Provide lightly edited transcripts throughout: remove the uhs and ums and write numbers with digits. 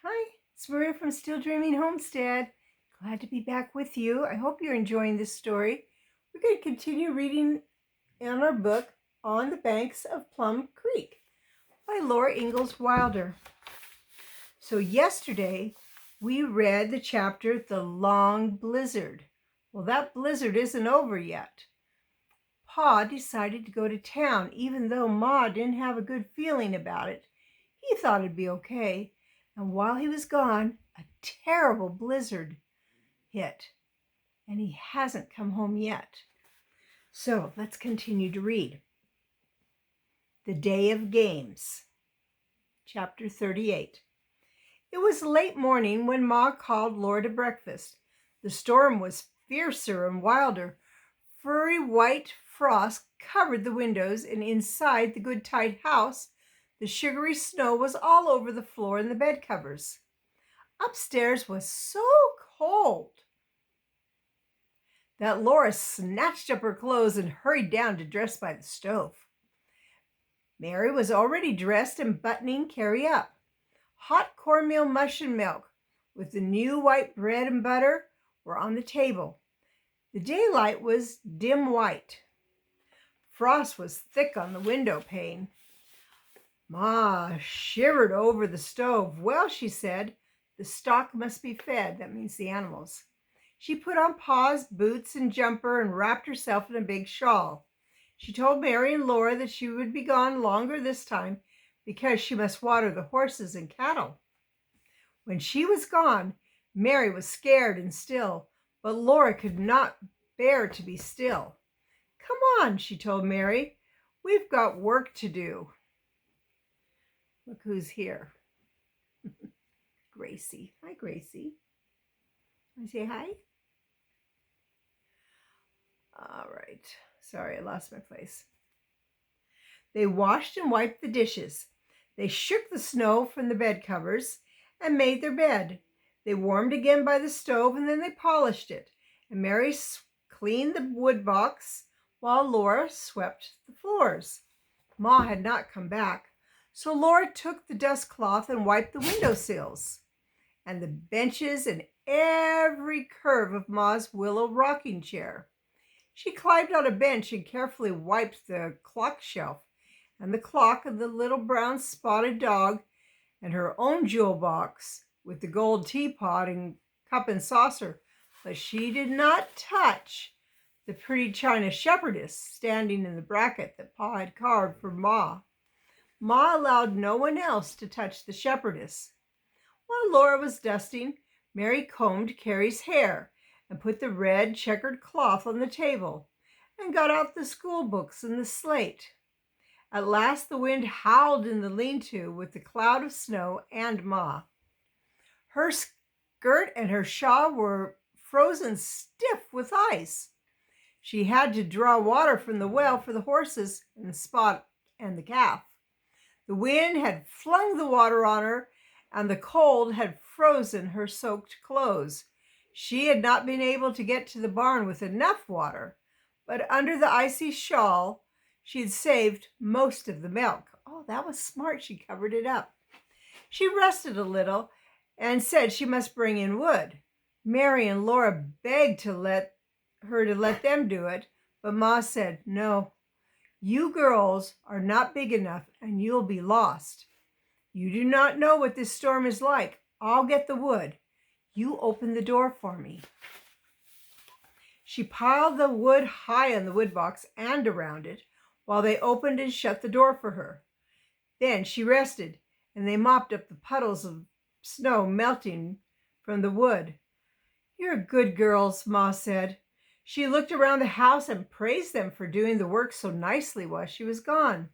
Hi, it's Maria from Still Dreaming Homestead. Glad to be back with you. I hope you're enjoying this story. We're going to continue reading in our book On the Banks of Plum Creek by Laura Ingalls Wilder. So yesterday we read the chapter The Long Blizzard. Well, that blizzard isn't over yet. Pa decided to go to town even though Ma didn't have a good feeling about it. He thought it'd be okay. And while he was gone, a terrible blizzard hit, and he hasn't come home yet. So let's continue to read. The Day of Games, Chapter 38. It was late morning when Ma called Laura to breakfast. The storm was fiercer and wilder. Furry white frost covered the windows, and inside the good tight house, the sugary snow was all over the floor and the bed covers. Upstairs was so cold that Laura snatched up her clothes and hurried down to dress by the stove. Mary was already dressed and buttoning Carrie up. Hot cornmeal mush and milk with the new white bread and butter were on the table. The daylight was dim white. Frost was thick on the window pane. Ma shivered over the stove. Well, she said, the stock must be fed. That means the animals. She put on Pa's boots and jumper and wrapped herself in a big shawl. She told Mary and Laura that she would be gone longer this time because she must water the horses and cattle. When she was gone, Mary was scared and still, but Laura could not bear to be still. Come on, she told Mary. We've got work to do. Look who's here. Gracie. Hi, Gracie. Want to say hi? All right. Sorry, I lost my place. They washed and wiped the dishes. They shook the snow from the bed covers and made their bed. They warmed again by the stove, and then they polished it. And Mary cleaned the wood box while Laura swept the floors. Ma had not come back, so Laura took the dust cloth and wiped the window sills and the benches and every curve of Ma's willow rocking chair. She climbed on a bench and carefully wiped the clock shelf and the clock of the little brown spotted dog and her own jewel box with the gold teapot and cup and saucer, but she did not touch the pretty china shepherdess standing in the bracket that Pa had carved for Ma. Ma allowed no one else to touch the shepherdess. While Laura was dusting, Mary combed Carrie's hair and put the red checkered cloth on the table and got out the school books and the slate. At last the wind howled in the lean-to with the cloud of snow and Ma. Her skirt and her shawl were frozen stiff with ice. She had to draw water from the well for the horses and the Spot and the calf. The wind had flung the water on her, and the cold had frozen her soaked clothes. She had not been able to get to the barn with enough water, but under the icy shawl, she had saved most of the milk. Oh, that was smart. She covered it up. She rested a little and said she must bring in wood. Mary and Laura begged to let them do it, but Ma said, no, you girls are not big enough and you'll be lost. You do not know what this storm is like. I'll get the wood. You open the door for me. She piled the wood high on the wood box and around it while they opened and shut the door for her. Then she rested, and they mopped up the puddles of snow melting from the wood. You're good girls, Ma said. She looked around the house and praised them for doing the work so nicely while she was gone.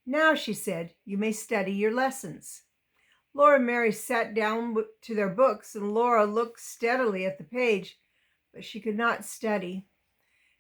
Now, she said, you may study your lessons. Laura and Mary sat down to their books, and Laura looked steadily at the page, but she could not study.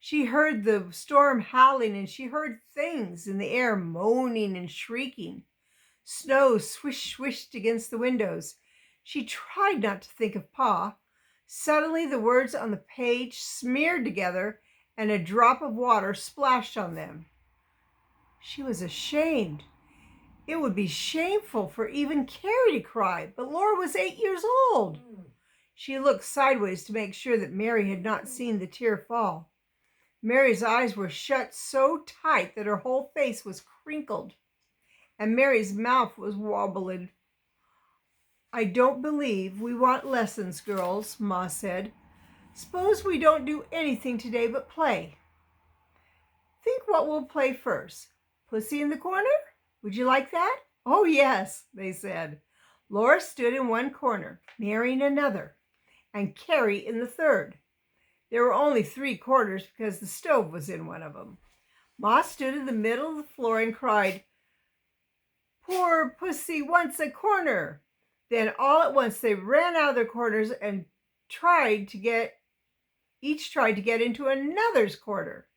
She heard the storm howling, and she heard things in the air moaning and shrieking. Snow swished against the windows. She tried not to think of Pa. Suddenly, the words on the page smeared together, and a drop of water splashed on them. She was ashamed. It would be shameful for even Carrie to cry, but Laura was 8 years old. She looked sideways to make sure that Mary had not seen the tear fall. Mary's eyes were shut so tight that her whole face was crinkled, and Mary's mouth was wobbling. "I don't believe we want lessons, girls," Ma said. "Suppose we don't do anything today but play. Think what we'll play first. Pussy in the corner? Would you like that?" "Oh, yes," they said. Laura stood in one corner, Mary in another, and Carrie in the third. There were only 3 corners because the stove was in one of them. Ma stood in the middle of the floor and cried, "Poor pussy wants a corner." Then all at once they ran out of their corners and each tried to get into another's corner.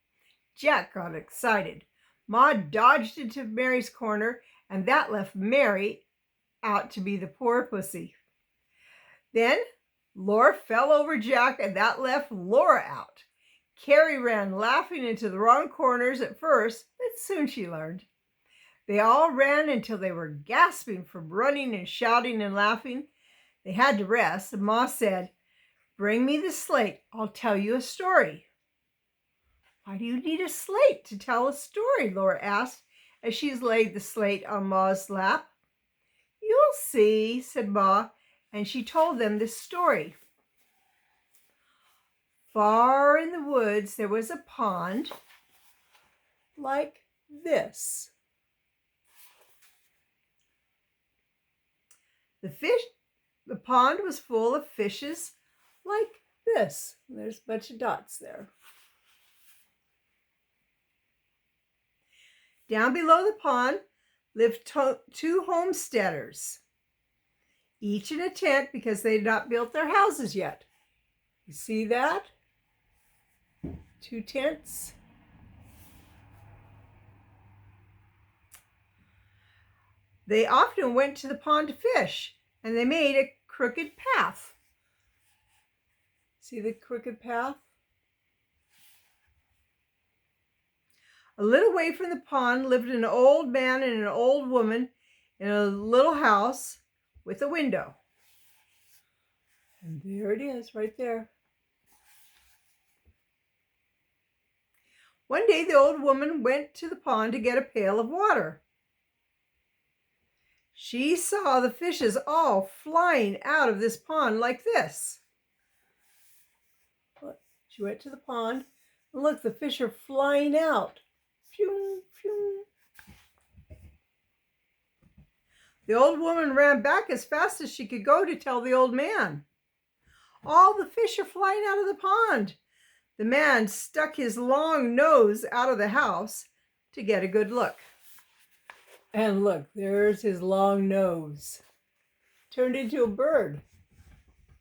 Jack got excited. Ma dodged into Mary's corner, and that left Mary out to be the poor pussy. Then Laura fell over Jack, and that left Laura out. Carrie ran laughing into the wrong corners at first, but soon she learned. They all ran until they were gasping from running and shouting and laughing. They had to rest, and Ma said, "Bring me the slate. I'll tell you a story." "Why do you need a slate to tell a story?" Laura asked as she laid the slate on Ma's lap. "You'll see," said Ma, and she told them this story. Far in the woods there was a pond like this. The pond was full of fishes like this. There's a bunch of dots there. Down below the pond lived 2 homesteaders, each in a tent because they had not built their houses yet. You see that? 2 tents. They often went to the pond to fish, and they made a crooked path. See the crooked path? A little way from the pond lived an old man and an old woman in a little house with a window. And there it is, right there. One day the old woman went to the pond to get a pail of water. She saw the fishes all flying out of this pond like this. She went to the pond, and look, the fish are flying out. Phew, phew. The old woman ran back as fast as she could go to tell the old man. "All the fish are flying out of the pond." The man stuck his long nose out of the house to get a good look. And look, there's his long nose. Turned into a bird.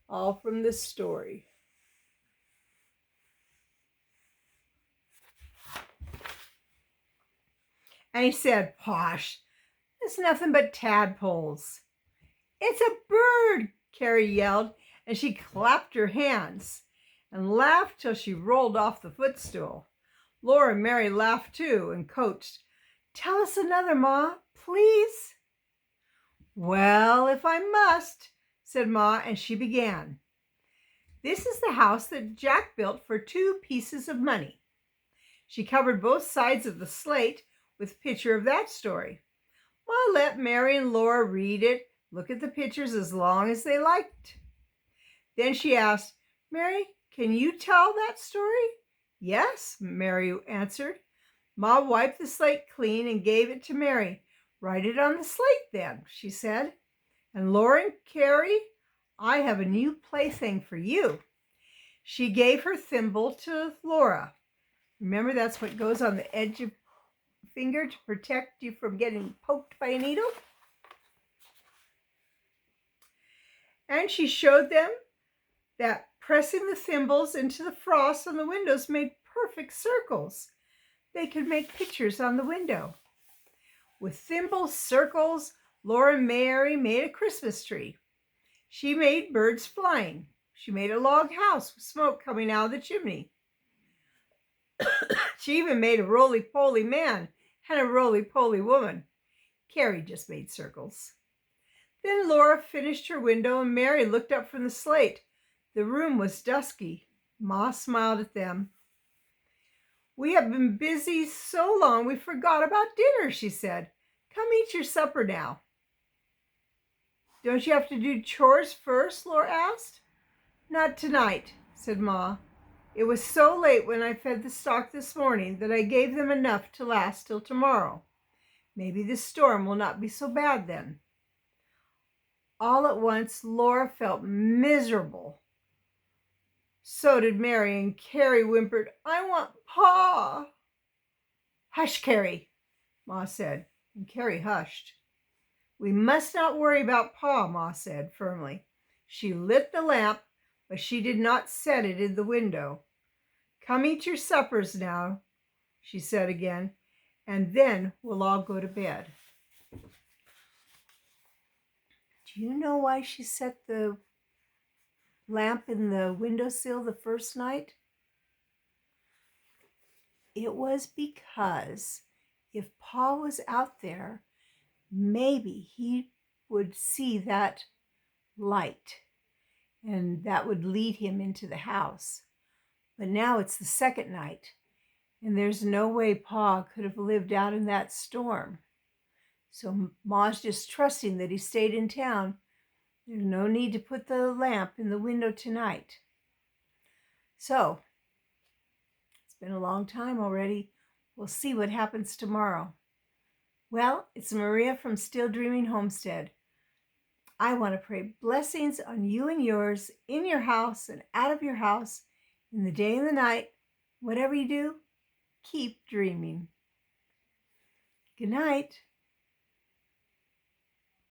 All from this story. And he said, "Posh, it's nothing but tadpoles." "It's a bird," Carrie yelled, and she clapped her hands and laughed till she rolled off the footstool. Laura and Mary laughed too and coaxed, "Tell us another, Ma, please." "Well, if I must," said Ma, and she began. "This is the house that Jack built for 2 pieces of money." She covered both sides of the slate with a picture of that story. Ma let Mary and Laura read it, look at the pictures as long as they liked. Then she asked, "Mary, can you tell that story?" "Yes," Mary answered. Ma wiped the slate clean and gave it to Mary. "Write it on the slate then," she said. "And Laura and Carrie, I have a new plaything for you." She gave her thimble to Laura. Remember, that's what goes on the edge of the finger to protect you from getting poked by a needle. And she showed them that pressing the thimbles into the frost on the windows made perfect circles. They could make pictures on the window. With thimble circles, Laura and Mary made a Christmas tree. She made birds flying. She made a log house with smoke coming out of the chimney. She even made a roly-poly man and a roly-poly woman. Carrie just made circles. Then Laura finished her window and Mary looked up from the slate. The room was dusky. Ma smiled at them. "We have been busy so long we forgot about dinner," she said. "Come eat your supper now." "Don't you have to do chores first?" Laura asked. "Not tonight," said Ma. "It was so late when I fed the stock this morning that I gave them enough to last till tomorrow. Maybe the storm will not be so bad then." All at once, Laura felt miserable. So did Mary, and Carrie whimpered, "I want Pa." "Hush, Carrie," Ma said, and Carrie hushed. "We must not worry about Pa," Ma said firmly. She lit the lamp, but she did not set it in the window. "Come eat your suppers now," she said again, "and then we'll all go to bed." Do you know why she set the lamp in the windowsill the first night? It was because if Pa was out there, maybe he would see that light and that would lead him into the house. But now it's the second night, and there's no way Pa could have lived out in that storm. So Ma's just trusting that he stayed in town. There's no need to put the lamp in the window tonight. So, it's been a long time already. We'll see what happens tomorrow. Well, it's Maria from Still Dreaming Homestead. I want to pray blessings on you and yours, in your house and out of your house, in the day and the night. Whatever you do, keep dreaming. Good night.